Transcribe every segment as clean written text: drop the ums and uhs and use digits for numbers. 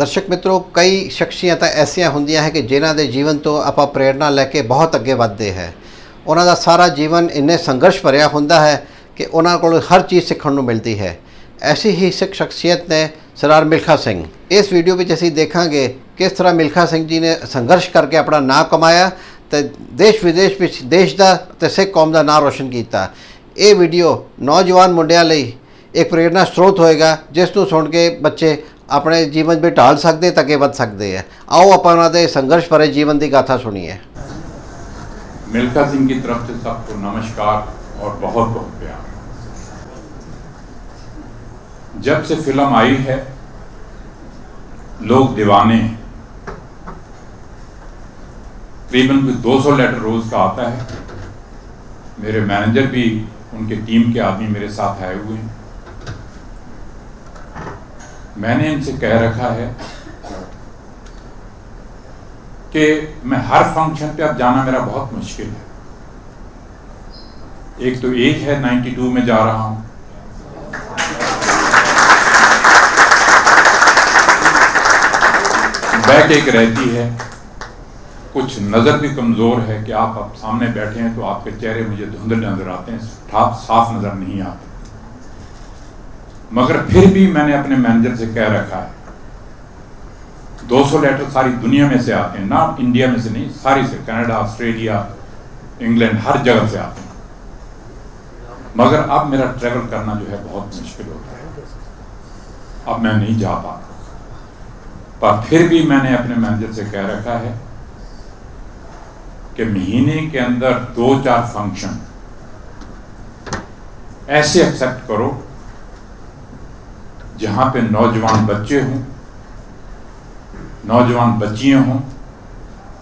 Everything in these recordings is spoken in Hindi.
ਦਰਸ਼ਕ ਮਿੱਤਰੋ, ਕਈ ਸ਼ਖਸੀਅਤਾਂ ਐਸੀਆਂ ਹੁੰਦੀਆਂ ਹੈ ਕਿ ਜਿਨ੍ਹਾਂ ਦੇ ਜੀਵਨ ਤੋਂ ਆਪਾਂ ਪ੍ਰੇਰਣਾ ਲੈ ਕੇ ਬਹੁਤ ਅੱਗੇ ਵੱਧਦੇ ਹੈ। ਉਹਨਾਂ ਦਾ ਸਾਰਾ ਜੀਵਨ ਇੰਨੇ ਸੰਘਰਸ਼ ਭਰਿਆ ਹੁੰਦਾ ਹੈ ਕਿ ਉਹਨਾਂ ਕੋਲ ਹਰ ਚੀਜ਼ ਸਿੱਖਣ ਨੂੰ ਮਿਲਦੀ ਹੈ। ਐਸੀ ਹੀ ਸਿੱਖ ਸ਼ਖਸੀਅਤ ਨੇ ਸਰਦਾਰ ਮਿਲਖਾ ਸਿੰਘ। ਇਸ ਵੀਡੀਓ ਵਿੱਚ ਅਸੀਂ ਦੇਖਾਂਗੇ ਕਿਸ ਤਰ੍ਹਾਂ ਮਿਲਖਾ ਸਿੰਘ ਜੀ ਨੇ ਸੰਘਰਸ਼ ਕਰਕੇ ਆਪਣਾ ਨਾਂ ਕਮਾਇਆ ਤੇ ਦੇਸ਼ ਵਿਦੇਸ਼ ਵਿੱਚ ਦੇਸ਼ ਦਾ ਤੇ ਸਿੱਖ ਕੌਮ ਦਾ ਨਾਂ ਰੋਸ਼ਨ ਕੀਤਾ। ਇਹ ਵੀਡੀਓ ਨੌਜਵਾਨ ਮੁੰਡਿਆਂ ਲਈ ਇੱਕ ਪ੍ਰੇਰਨਾ ਸਰੋਤ ਹੋਏਗਾ, ਜਿਸ ਨੂੰ ਸੁਣ ਕੇ ਬੱਚੇ अपने जीवन में ढाल सकते तो अगे बढ़ सकते हैं। आओ आप उन्होंने संघर्ष भरे जीवन की गाथा सुनिए। मिल्खा सिंह की तरफ से सबको नमस्कार और बहुत बहुत प्यार। जब से फिल्म आई है लोग दीवाने हैं, तकरीबन 200 लेटर रोज का आता है। मेरे मैनेजर भी उनके टीम के आदमी मेरे साथ आए हुए हैं। मैंने इनसे कह रखा है कि मैं हर फंक्शन पे अब जाना मेरा बहुत मुश्किल है। एक तो एज है 92 में जा रहा हूं, बैक एक रहती है, कुछ नजर भी कमजोर है कि आप अब सामने बैठे हैं तो आपके चेहरे मुझे धुंधले नजर आते हैं, साफ नजर नहीं आते। मगर फिर भी मैंने अपने मैनेजर से कह रखा है 200 लेटर सारी दुनिया में से आते हैं, ना इंडिया में से नहीं, सारी से, कनाडा, ऑस्ट्रेलिया, इंग्लैंड, हर जगह से आते हैं। मगर अब मेरा ट्रैवल करना जो है बहुत मुश्किल होता है, अब मैं नहीं जा पाता। पर फिर भी मैंने अपने मैनेजर से कह रखा है कि महीने के अंदर 2-4 फंक्शन ऐसे एक्सेप्ट करो जहां पे नौजवान बच्चे हों, नौजवान बच्चियां हों,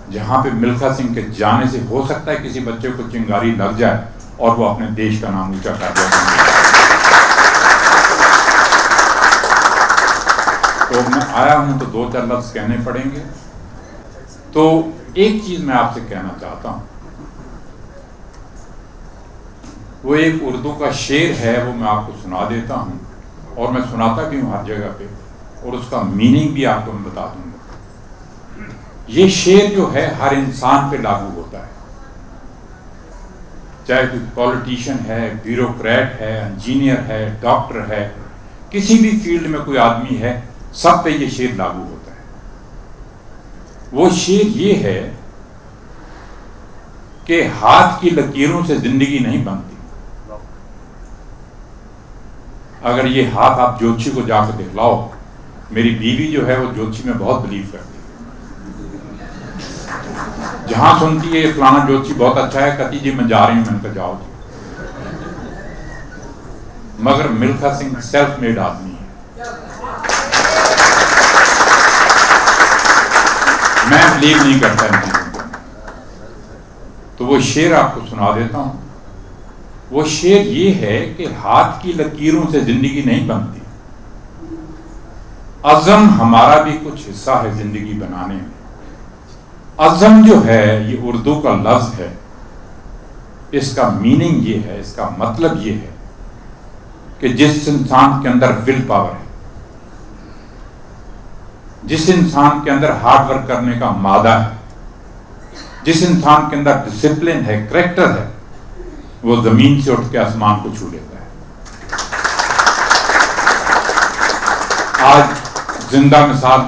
जहां पे मिल्खा सिंह के जाने से हो सकता है किसी बच्चे को चिंगारी लग जाए और वो अपने देश का नाम ऊंचा कर दे। तो मैं आया हूं तो 2-4 लफ्ज कहने पड़ेंगे। तो एक चीज मैं आपसे कहना चाहता हूं, वो एक उर्दू का शेर है, वो मैं आपको सुना देता हूं और मैं सुनाता भी हूं हर जगह पे, और उसका मीनिंग भी आपको मैं बता दूंगा। ये शेर जो है हर इंसान पे लागू होता है, चाहे कोई पॉलिटिशियन है, ब्यूरोक्रेट है, इंजीनियर है, डॉक्टर है, किसी भी फील्ड में कोई आदमी है, सब पे ये शेर लागू होता है। वो शेर ये है कि हाथ की लकीरों से जिंदगी नहीं बनती। अगर ये हाथ आप ज्योतिषी को जाकर दिखलाओ, मेरी बीवी जो है वो ज्योतिषी में बहुत बिलीव करती है, जहां सुनती है फलाना ज्योतिषी बहुत अच्छा है, कहती जी मैं जा रही हूं, मैंने कहा जाओ जी। मगर मिल्खा सिंह सेल्फ मेड आदमी है, मैं बिलीव नहीं करता इन चीजों को। तो वो शेर आपको सुना देता हूं। वो शेर ये है कि हाथ की लकीरों से जिंदगी नहीं बनती, अज़म हमारा भी कुछ हिस्सा है जिंदगी बनाने में। अज़म जो है ये उर्दू का लफ्ज है, इसका मीनिंग ये है, इसका मतलब ये है कि जिस इंसान के अंदर विल पावर है, जिस इंसान के अंदर हार्ड वर्क करने का मादा है, जिस इंसान के अंदर डिसिप्लिन है, करैक्टर है, वो जमीन से उठ के आसमान को छू लेता है। आज जिंदा मिसाल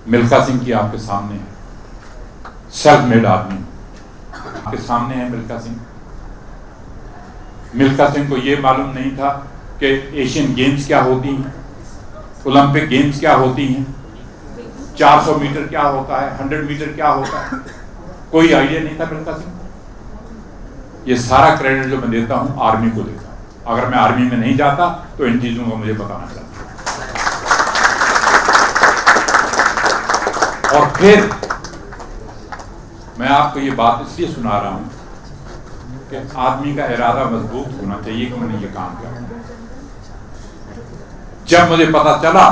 मिल्खा सिंह की आपके सामने है, सेल्फ मेड आदमी आपके सामने है मिल्खा सिंह। मिल्खा सिंह को ये मालूम नहीं था कि एशियन गेम्स क्या होती हैं, ओलंपिक गेम्स क्या होती हैं, 400 मीटर क्या होता है, 100 मीटर क्या होता है, कोई आइडिया नहीं था मिल्खा सिंह। ये सारा क्रेडिट जो मैं देता हूं आर्मी को देता हूं। अगर मैं आर्मी में नहीं जाता तो इन चीजों को मुझे बताना चाहिए। और फिर मैं आपको ये बात इसलिए सुना रहा हूं कि आदमी का इरादा मजबूत होना चाहिए कि मैंने ये काम किया। जब मुझे पता चला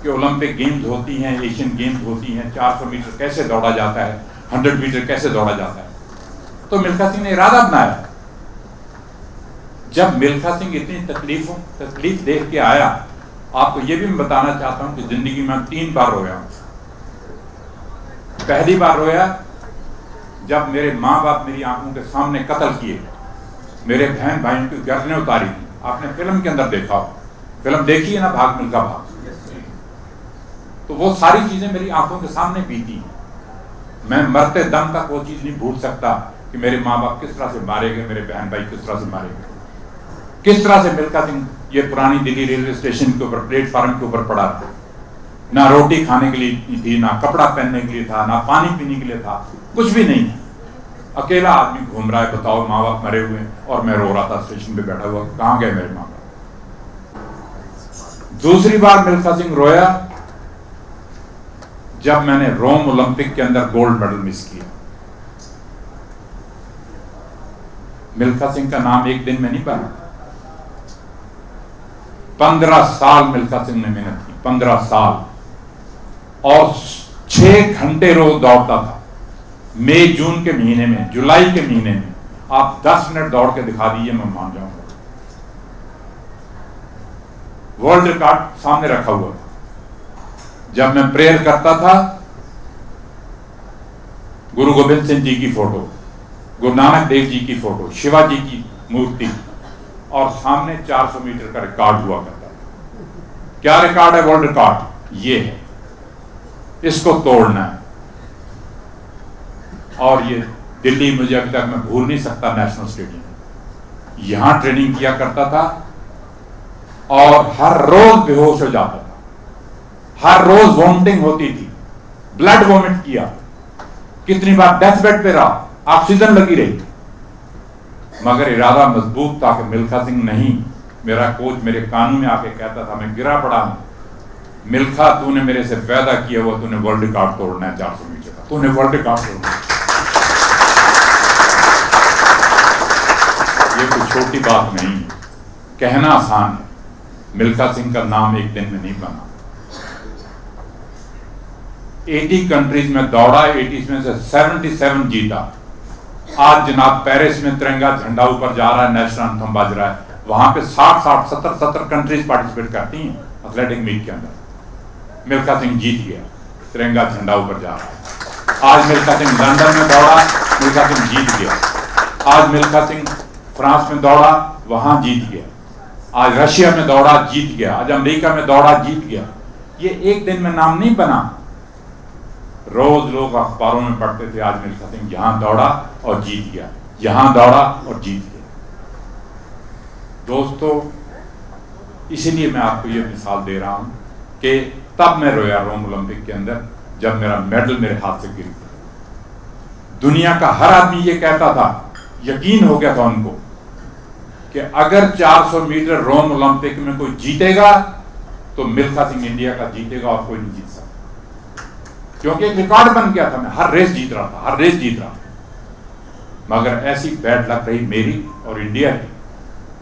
कि ओलंपिक गेम्स होती हैं, एशियन गेम्स होती हैं, 400 मीटर कैसे दौड़ा जाता है, 100 मीटर कैसे दौड़ा जाता है, तो मिल्खा सिंह ने इरादा बनाया। जब मिल्खा सिंह इतनी तकलीफ देख के आया आपको ये भी मैं बताना चाहता हूं कि जिंदगी में 3 बार रोया। पहली बार रोया जब मेरे माँ बाप मेरी आंखों के सामने कत्ल किए, मेरे बहन भाइयों की गर्दनें उतारी थी। आपने फिल्म के अंदर देखा हो, फिल्म देखी है ना, भाग मिल्खा भाग। तो वो सारी चीजें मेरी आंखों के सामने बीती। मैं मरते दम तक वो चीज नहीं भूल सकता कि मेरे माँ बाप किस तरह से मारे गए, मेरे बहन भाई किस तरह से मारे गए, किस तरह से मिल्खा सिंह ये पुरानी दिल्ली रेलवे स्टेशन के ऊपर प्लेटफार्म के ऊपर पड़ा था। ना रोटी खाने के लिए थी, ना कपड़ा पहनने के लिए था, ना पानी पीने के लिए था, कुछ भी नहीं। अकेला आदमी घूम रहा है, बताओ, माँ बाप मरे हुए और मैं रो रहा था स्टेशन पे बैठा हुआ। कहाँ गए मेरे माँ बाप? दूसरी बार मिल्खा सिंह रोया जब मैंने रोम ओलंपिक के अंदर गोल्ड मेडल मिस किया। मिल्खा सिंह का नाम एक दिन में नहीं बना, 15 साल मिल्खा सिंह ने मेहनत की, 15 साल, और 6 घंटे रोज दौड़ता था। मई जून के महीने में, जुलाई के महीने में आप 10 मिनट दौड़ के दिखा दीजिए, मैं मान जाऊंगा। वर्ल्ड रिकॉर्ड सामने रखा हुआ था। जब मैं प्रेयर करता था, गुरु गोविंद सिंह जी की फोटो, गुरु नानक देव जी की फोटो, शिवाजी की मूर्ति, और सामने 400 मीटर का रिकॉर्ड हुआ करता था। क्या रिकॉर्ड है? वर्ल्ड रिकॉर्ड ये है, इसको तोड़ना है। और ये दिल्ली, मुझे अभी तक मैं भूल नहीं सकता, नेशनल स्टेडियम, यहां ट्रेनिंग किया करता था और हर रोज बेहोश हो जाता था, हर रोज वॉमिटिंग होती थी, ब्लड वॉमिट किया, कितनी बार डेथ बेड पे रहा, ऑक्सीजन लगी रही, मगर इरादा मजबूत था कि मिल्खा सिंह नहीं। मेरा कोच मेरे कानों में आके कहता था, मैं गिरा पड़ा हूं, मिल्खा तूने मेरे से पैदा किया हुआ, तूने वर्ल्ड रिकॉर्ड तोड़ना है 400 मीटर का, तूने वर्ल्ड रिकॉर्ड तोड़ना है। ये कोई छोटी बात नहीं, कहना आसान है। मिल्खा सिंह का नाम एक दिन में नहीं बना। 80 कंट्रीज में दौड़ा, 80 में से 77 जीता। आज जनाब पेरिस में तिरंगा झंडा ऊपर जा रहा है, नेशनल एंथम बज रहा है, वहां पे 60 70 कंट्रीज पार्टिसिपेट करती हैं एथलेटिक मीट के अंदर। मिल्खा सिंह जीत गया, तिरंगा झंडा ऊपर जा रहा है। आज मिल्खा सिंह लंदन में दौड़ा, मिल्खा सिंह जीत गया। आज मिल्खा सिंह फ्रांस में दौड़ा, वहां जीत गया। आज रशिया में दौड़ा, जीत गया। आज अमेरिका में दौड़ा, जीत गया। ये एक दिन में नाम नहीं बना, रोज लोग अखबारों में पढ़ते थे, आज मिल्खा सिंह यहां दौड़ा और जीत गया, यहां दौड़ा और जीत गया। दोस्तों, इसीलिए मैं आपको ये मिसाल दे रहा हूं कि तब मैं रोया रोम ओलंपिक के अंदर, जब मेरा मेडल मेरे हाथ से गिर गया। दुनिया का हर आदमी ये कहता था, यकीन हो गया था उनको कि अगर 400 मीटर रोम ओलंपिक में कोई जीतेगा तो मिल्खा सिंह इंडिया का जीतेगा और कोई नहीं जीत सकता, क्योंकि एक रिकॉर्ड बन गया था। मैं हर रेस जीत रहा था, हर रेस जीत रहा था। मगर ऐसी बैड लक रही मेरी और इंडिया की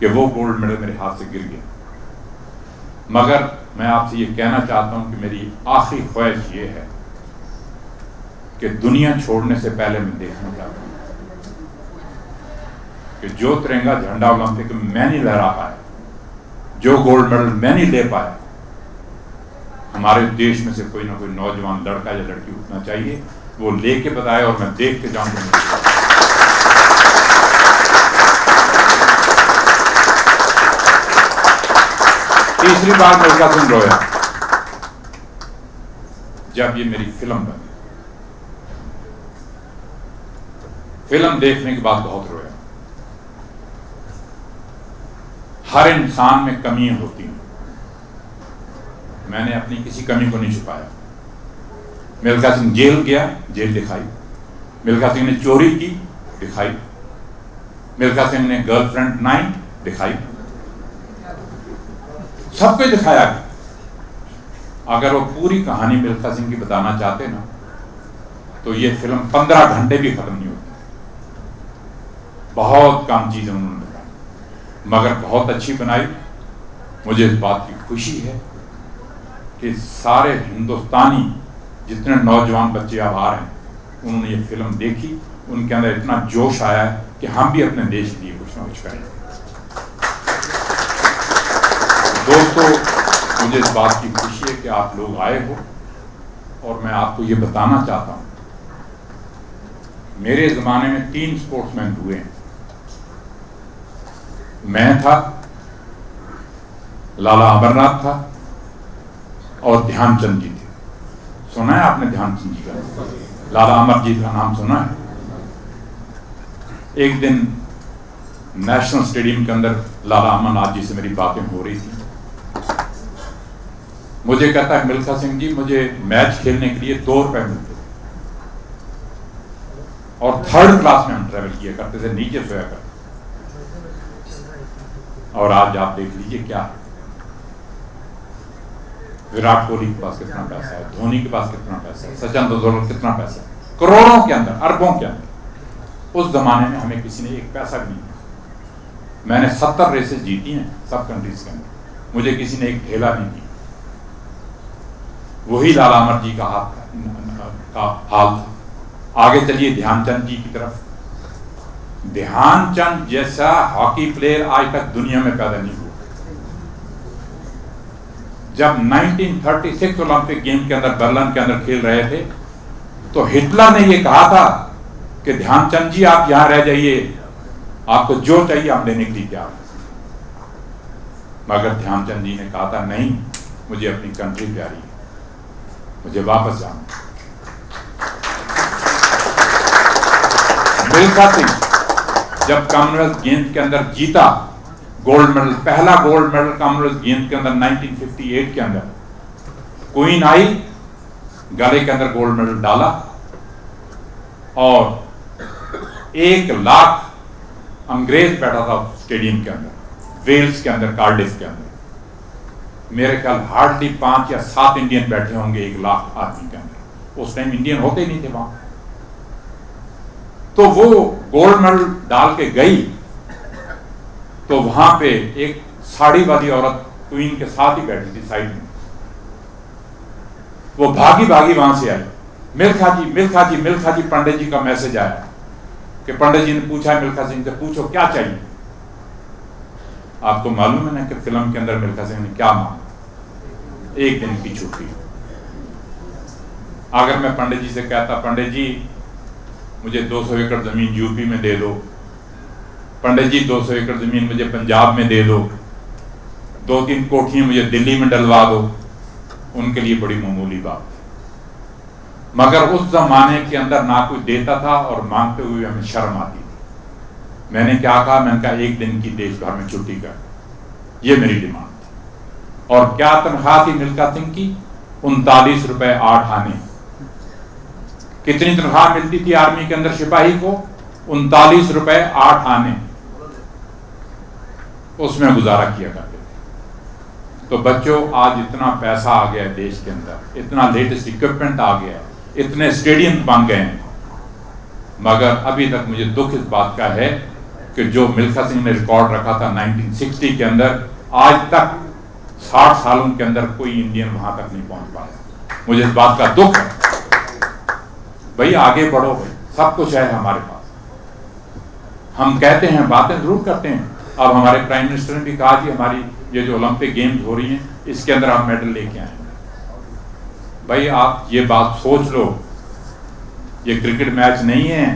कि वो गोल्ड मेडल मेरे हाथ से गिर गया। मगर मैं आपसे ये कहना चाहता हूं कि मेरी आखिरी ख्वाहिश ये है कि दुनिया छोड़ने से पहले मैं देखना चाहता हूं कि जो तिरंगा झंडा ओलंपिक में मैं नहीं लहरा पाया, जो गोल्ड मेडल मैं नहीं ले पाया, हमारे देश में से कोई ना कोई नौजवान लड़का या लड़की उठना चाहिए, वो लेके बताए और मैं देख के जाऊंगा। तीसरी बार मिल्खा सिंह रोया जब ये मेरी फिल्म बनी। फिल्म देखने के बाद बहुत रोया। हर इंसान में कमियां होती हैं, मैंने अपनी किसी कमी को नहीं छुपाया। मिल्खा सिंह जेल गया, जेल दिखाई। मिल्खा सिंह ने चोरी की, दिखाई। मिल्खा सिंह ने गर्लफ्रेंड बनाई, दिखाई। सब कुछ दिखाया। अगर वो पूरी कहानी मिल्खा सिंह की बताना चाहते ना, तो ये फिल्म 15 घंटे भी खत्म नहीं होती। बहुत कम चीजें उन्होंने बताई, मगर बहुत अच्छी बनाई। मुझे इस बात की खुशी है कि सारे हिंदुस्तानी जितने नौजवान बच्चे अब आ रहे हैं, उन्होंने ये फिल्म देखी, उनके अंदर इतना जोश आया है कि हम भी अपने देश के लिए कुछ ना कुछ करें। दोस्तों, मुझे इस बात की खुशी है कि आप लोग आए हो और मैं आपको ये बताना चाहता हूँ, मेरे ज़माने में 3 स्पोर्ट्समैन हुए हैं। मैं था, लाला अमरनाथ था और ध्यानचंद जी थे। सुना है आपने ध्यानचंद जी का? लाला अमर जी का नाम सुना है? एक दिन नेशनल स्टेडियम के अंदर लाला अमरनाथ जी से मेरी बातें हो रही थी। मुझे कहता है, मिल्खा सिंह जी, मुझे मैच खेलने के लिए 2 रुपए मिलते थे और 3rd क्लास में हम ट्रेवल किया करते थे, नीचे सोया करते। और आज आप देख लीजिए क्या है। विराट कोहली के पास कितना पैसा है, धोनी के पास कितना पैसा है, सचिन तेंदुलकर कितना पैसा है, करोड़ों के अंदर, अरबों के अंदर। उस जमाने में हमें किसी ने 1 पैसा भी नहीं दिया। मैंने 70 रेसेस जीती हैं सब कंट्रीज के अंदर, मुझे किसी ने 1 ठेला नहीं दिया। वही लाला अमर जी का हाल था। आगे चलिए ध्यानचंद जी की तरफ। ध्यानचंद जैसा हॉकी प्लेयर आज तक दुनिया में पैदा नहीं हुआ। जब 1936 ओलंपिक गेम के अंदर बर्लिन के अंदर खेल रहे थे तो हिटलर ने यह कहा था कि ध्यानचंद जी आप यहां रह जाइए, आपको जो चाहिए हम देने के लिए तैयार हैं। मगर ध्यानचंद जी ने कहा था, नहीं, मुझे अपनी कंट्री प्यारी है, मुझे वापस जाना। मिल्खा सिंह जब कॉमनवेल्थ गेम्स के अंदर जीता गोल्ड मेडल, पहला गोल्ड मेडल कॉमनवेल्थ गेम्स के अंदर 1958 के अंदर, क्वीन आई, गले के अंदर गोल्ड मेडल डाला और 1 लाख अंग्रेज बैठा था स्टेडियम के अंदर, वेल्स के अंदर, कार्डिफ के अंदर। मेरे ख्याल हार्डली 5 या 7 इंडियन बैठे होंगे 1 लाख आदमी के अंदर। उस टाइम इंडियन होते ही नहीं थे वहां। तो वो गोल्ड मेडल डाल के गई तो वहां पे एक साड़ी वाली औरत क्वीन के साथ ही बैठी थी साइड में। वो भागी भागी वहां से आई, मिल्खा जी, मिल्खा जी, मिल्खा जी। पंडित जी का मैसेज आया कि पंडित जी ने पूछा मिल्खा सिंह से, पूछो क्या चाहिए। आपको मालूम है ना कि फिल्म के अंदर मिल्खा सिंह ने क्या मांगा? 1 दिन की छुट्टी। अगर मैं पंडित जी से कहता, पंडित जी मुझे 200 एकड़ जमीन यूपी में दे दो, पंडित जी 200 एकड़ जमीन मुझे पंजाब में दे दो, 2-3 कोठियां मुझे दिल्ली में डलवा दो, उनके लिए बड़ी मामूली बात। मगर उस जमाने के अंदर ना कोई देता था और मांगते हुए हमें शर्म आती थी। मैंने क्या कहा? मैंने कहा 1 दिन की देश भर में छुट्टी कर, ये मेरी डिमांड थी। और क्या तनख्वाह थी मिल्खा सिंह की? 39 रुपए 8 आने। कितनी तनख्वाह मिलती थी आर्मी के अंदर सिपाही को? 39 रुपए 8 आने। उसमें गुजारा किया करते थे। तो बच्चों, आज इतना पैसा आ गया है देश के अंदर, इतना लेटेस्ट इक्विपमेंट आ गया है, इतने स्टेडियम बन गए हैं, मगर अभी तक मुझे दुख इस बात का है कि जो मिल्खा सिंह ने रिकॉर्ड रखा था 1960 के अंदर, आज तक 60 सालों के अंदर कोई इंडियन वहां तक नहीं पहुंच पाया। मुझे इस बात का दुख है। भाई आगे बढ़ो, भाई सब कुछ है हमारे पास। हम कहते हैं, बातें जरूर करते हैं। अब हमारे प्राइम मिनिस्टर ने भी कहा कि हमारी ये जो ओलंपिक गेम्स हो रही हैं इसके अंदर आप मेडल लेके आएंगे। भाई आप ये बात सोच लो, ये क्रिकेट मैच नहीं है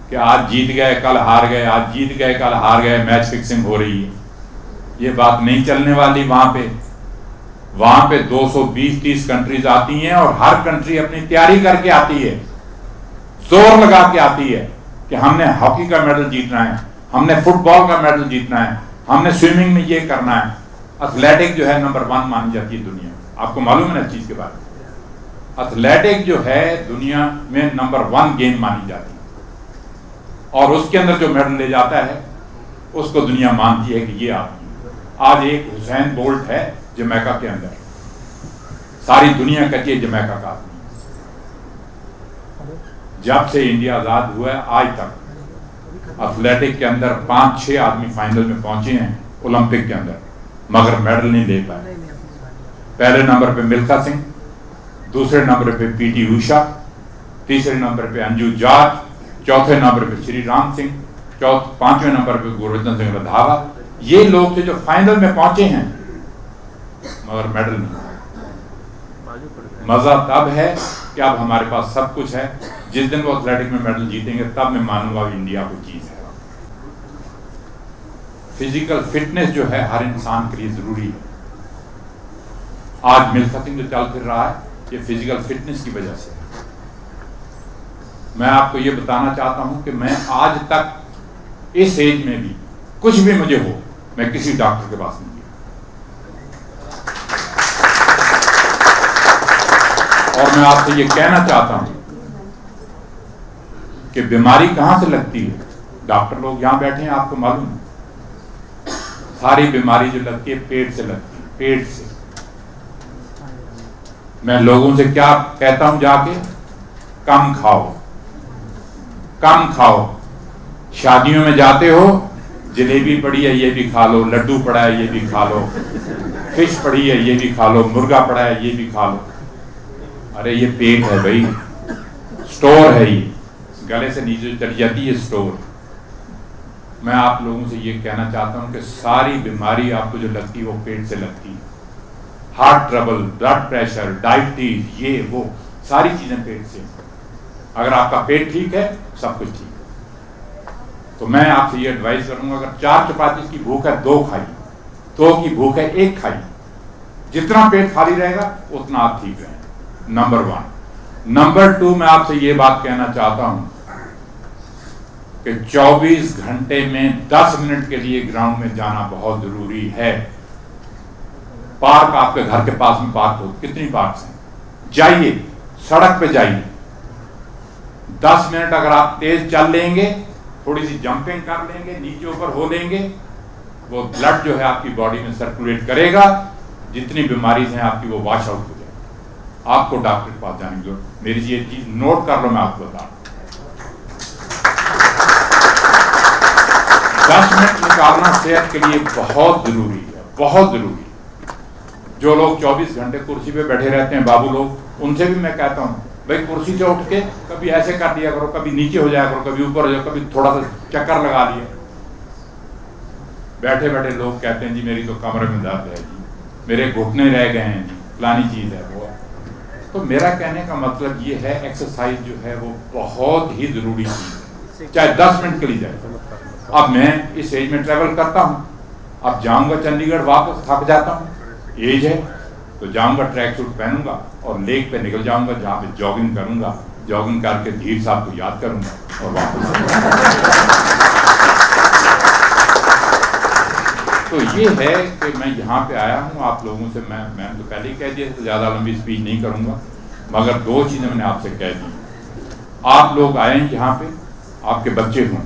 कि आज जीत गए कल हार गए, आज जीत गए कल हार गए, मैच फिक्सिंग हो रही है। ये बात नहीं चलने वाली। वहां पे 220-30 कंट्रीज आती हैं और हर कंट्री अपनी तैयारी करके आती है, जोर लगा के आती है कि हमने हॉकी का मेडल जीतना है, हमने फुटबॉल का मेडल जीतना है, हमने स्विमिंग में ये करना है। एथलेटिक जो है नंबर 1 मानी जाती है दुनिया में। आपको मालूम है ना इस चीज के बारे में? एथलेटिक जो है दुनिया में नंबर 1 गेम मानी जाती है और उसके अंदर जो मेडल ले जाता है उसको दुनिया मानती है कि ये आदमी। आज एक हुसैन बोल्ट है जमैका के अंदर, सारी दुनिया कहती है जमैका का आदमी। जब से इंडिया आजाद हुआ है आज तक एथलेटिक के अंदर 5-6 आदमी फाइनल में पहुंचे हैं ओलंपिक के अंदर, मगर मेडल नहीं ले पाए। पहले नंबर पे मिल्खा सिंह, दूसरे नंबर पे पीटी उषा, तीसरे नंबर पे अंजू जॉर्ज, चौथे नंबर पे श्री राम सिंह, 5वें नंबर पे गुरबचन सिंह रंधावा। ये लोग थे जो फाइनल में पहुंचे हैं। मगर मेडल नहीं। मज़ा तब है कि अब हमारे पास सब कुछ है। जिस दिन वो एथलेटिक में मेडल जीतेंगे तब मैं मानूंगा इंडिया को चीज़ है। फिजिकल फिटनेस जो है हर इंसान के लिए ज़रूरी है। आज मिल्खा सिंह जो चल फिर रहा है ये फिजिकल फिटनेस की वजह से। मैं आपको ये बताना चाहता हूं कि मैं आज तक इस एज में भी कुछ भी मुझे हो, मैं किसी डॉक्टर के पास नहीं गया। और मैं आपसे ये कहना चाहता हूं कि बीमारी कहां से लगती है। डॉक्टर लोग यहां बैठे हैं, आपको मालूम है सारी बीमारी जो लगती है पेट से लगती है, पेट से। मैं लोगों से क्या कहता हूं जाके, कम खाओ, कम खाओ। शादियों में जाते हो, जलेबी पड़ी है ये भी खा लो, लड्डू पड़ा है ये भी खा लो, फिश पड़ी है ये भी खा लो, मुर्गा पड़ा है ये भी खा लो। अरे ये पेट है भाई, स्टोर है ये, गले से नीचे चली जाती है स्टोर। मैं आप लोगों से ये कहना चाहता हूं कि सारी बीमारी आपको जो लगती है वो पेट से लगती है। Heart trouble, blood pressure, diabetes, ये वो सारी चीजें पेट से। अगर आपका पेट ठीक है सब कुछ ठीक है। तो मैं आपसे ये एडवाइस करूंगा, अगर 4 चपाती की भूख है 2 खाई, 2 की भूख है 1 खाई। जितना पेट खाली रहेगा उतना आप ठीक रहेंगे, नंबर 1। नंबर 2, मैं आपसे ये बात कहना चाहता हूं कि 24 घंटे में 10 मिनट के लिए ग्राउंड में जाना बहुत जरूरी है। पार्क आपके घर के पास में पार्क हो, कितनी पार्क हैं, जाइए, सड़क पे जाइए। 10 मिनट अगर आप तेज चल लेंगे, थोड़ी सी जंपिंग कर लेंगे, नीचे ऊपर हो लेंगे, वो ब्लड जो है आपकी बॉडी में सर्कुलेट करेगा, जितनी बीमारी हैं आपकी वो वॉश आउट हो जाएगी। आपको डॉक्टर के पास जाने की जरूरत। मेरी ये चीज नोट कर लो, मैं आपको बता रहा हूं। 10 मिनट निकालना सेहत के लिए बहुत जरूरी है, बहुत जरूरी है। जो लोग 24 घंटे कुर्सी पे बैठे रहते हैं बाबू लोग, उनसे भी मैं कहता हूं भाई कुर्सी से उठ के कभी ऐसे कर दिया करो, कभी नीचे हो जाया करो, कभी ऊपर हो जाओ, कभी थोड़ा सा चक्कर लगा लिया। बैठे बैठे लोग कहते हैं जी मेरी तो कमरे में दर्द है जी, मेरे घुटने रह गए हैं जी, फलानी चीज है वो। तो मेरा कहने का मतलब ये है एक्सरसाइज जो है वो बहुत ही जरूरी चीज है, चाहे 10 मिनट के लिए जाए। अब मैं इस एज में ट्रेवल करता हूँ, अब जाऊंगा चंडीगढ़ वापस, थक जाता हूँ, एज है तो जाऊंगा, ट्रैक सूट पहनूंगा और लेक पे निकल जाऊंगा, जहाँ पे जॉगिंग करूंगा, जॉगिंग करके धीर साहब को याद करूंगा और वापस। तो ये है कि मैं यहाँ पे आया हूँ आप लोगों से, मैं तो पहले ही कह दिया तो ज़्यादा लंबी स्पीच नहीं करूंगा, मगर 2 चीज़ें मैंने आपसे कह दी। आप लोग आए यहाँ पे, आपके बच्चे हों,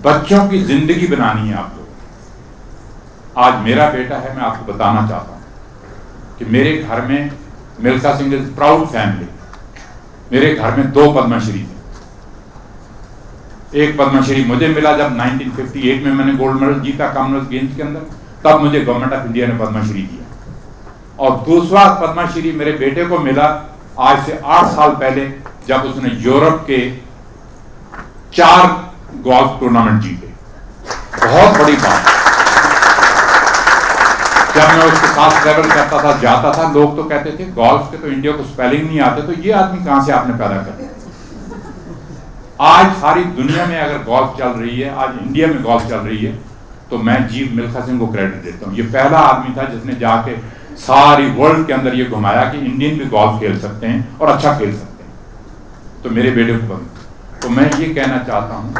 बच्चों की जिंदगी बनानी है आप लोग। आज मेरा बेटा है, मैं आपको बताना चाहता हूं कि मेरे घर में Milkha Singh is proud family. मेरे घर में 2 पद्मश्री थे। एक पद्मश्री मुझे मिला जब 1958 में मैंने गोल्ड मेडल जीता कॉमनवेल्थ गेम्स के अंदर, तब मुझे गवर्नमेंट ऑफ इंडिया ने पद्मश्री दिया। और दूसरा पद्मश्री मेरे बेटे को मिला आज से 8 साल पहले, जब उसने यूरोप के 4 गोल्फ टूर्नामेंट जीते। बहुत बड़ी बात। जब मैं उसके साथ ट्रैवल करता था, जाता था, लोग तो कहते थे गोल्फ के तो इंडिया को स्पेलिंग नहीं आते, तो ये आदमी कहां से आपने पैदा कर दिया। आज सारी दुनिया में अगर गोल्फ चल रही है, आज इंडिया में गोल्फ चल रही है, तो मैं जीव मिल्खा सिंह को क्रेडिट देता हूं। ये पहला आदमी था जिसने जाके सारी वर्ल्ड के अंदर ये घुमाया कि इंडियन भी गोल्फ खेल सकते हैं और अच्छा खेल सकते हैं। तो मेरे बेटे को तो मैं ये कहना चाहता हूं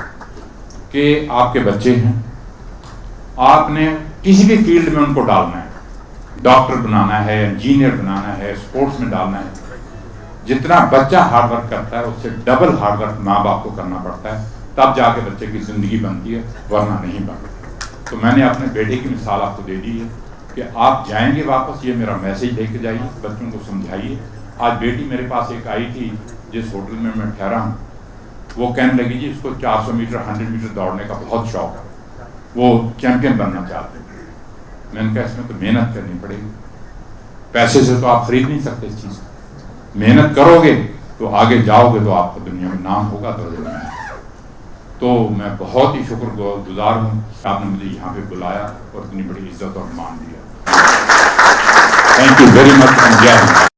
कि आपके बच्चे हैं, आपने किसी भी फील्ड में उनको डालना है, डॉक्टर बनाना है, इंजीनियर बनाना है, स्पोर्ट्स में डालना है। जितना बच्चा हार्डवर्क करता है उससे डबल हार्डवर्क माँ बाप को करना पड़ता है, तब जाके बच्चे की जिंदगी बनती है, वरना नहीं बनती। तो मैंने अपने बेटे की मिसाल आपको दे दी है कि आप जाएंगे वापस, ये मेरा मैसेज लेके जाइए, बच्चों को समझाइए। आज बेटी मेरे पास एक आई थी जिस होटल में मैं ठहरा हूँ, वो कहने लगी जी इसको 400 मीटर 100 मीटर दौड़ने का बहुत शौक है, वो चैंपियन बनना चाहते हैं। मैंने कहा इसमें तो मेहनत करनी पड़ेगी, पैसे से तो आप खरीद नहीं सकते इस चीज़ को। मेहनत करोगे तो आगे जाओगे तो आपको दुनिया में नाम होगा। तो मैं बहुत ही शुक्रगुजार हूँ आपने मुझे यहाँ पे बुलाया और इतनी बड़ी इज्जत और मान दिया। Thank you very much and jai Hind.